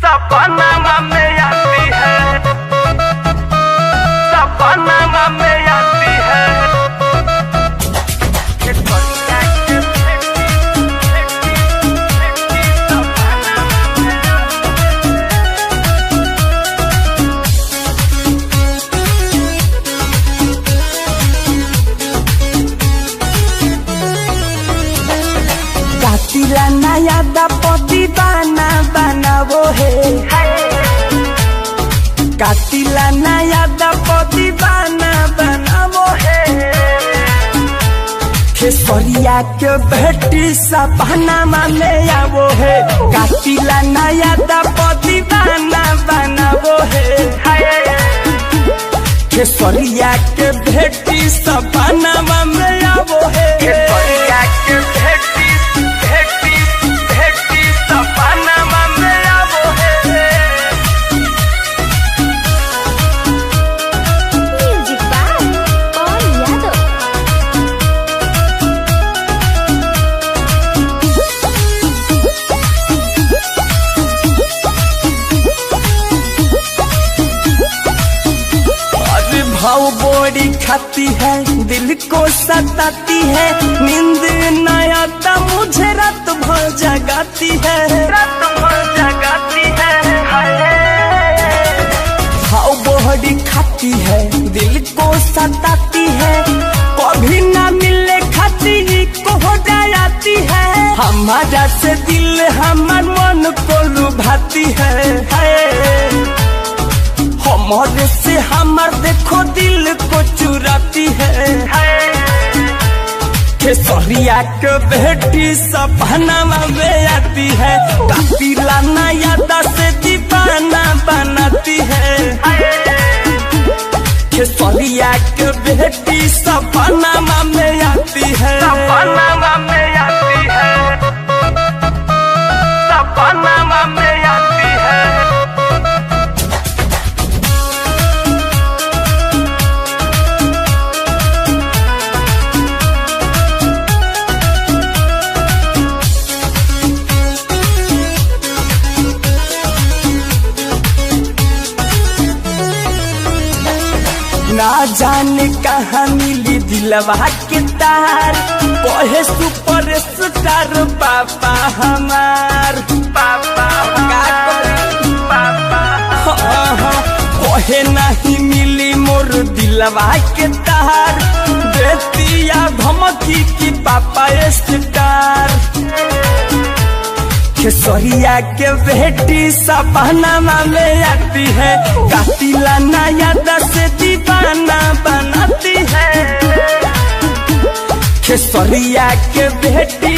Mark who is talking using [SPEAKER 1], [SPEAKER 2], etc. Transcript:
[SPEAKER 1] सपना में आती है, सपना में आती है।
[SPEAKER 2] कातिला नया दपति बाना बनावो है, कातिला नया दपति बाना बनावो है। खेसरिया के बेटी सपना में आवो है, कातिला नया दपति बाना बनावो है। खेसरिया के बेटी सपना में आवो है,
[SPEAKER 1] खेसरिया के बेटी सपना में आवो है।
[SPEAKER 3] म्यूजिक बाय पवन यादव।
[SPEAKER 2] अरे भाव बोरी खाती है, दिल को सताती है, नींद न आता मुझे रात भर जगाती है,
[SPEAKER 1] रात भर जगाती है।
[SPEAKER 2] भाव बोरी खाती है, दिल को सताती है, कभी ना मिलने खाती को हो जाती है। हमारा से दिल हमार मन को लुभाती है, हमारे से हमार देखो दिल को चुराती है। खेसरिया के बेटी सपना में आती है, कातिला नया दस दीवाना बनाती है। खेसरिया के बेटी सपना में आती है,
[SPEAKER 1] सपना में आती है, सपना में आती है।
[SPEAKER 2] ना जाने कहाँ मिली दिलवा के तार, कहे सुपर स्टार पापा हमार।
[SPEAKER 1] पापा
[SPEAKER 2] कहे नहीं मिली मोर दिलवा के तार, देतिया धमकी की पापा स्टार। खेसरिया के बेटी सपना में आती है, कातिला नया दस दीवाना बनाती है। खेसरिया के बेटी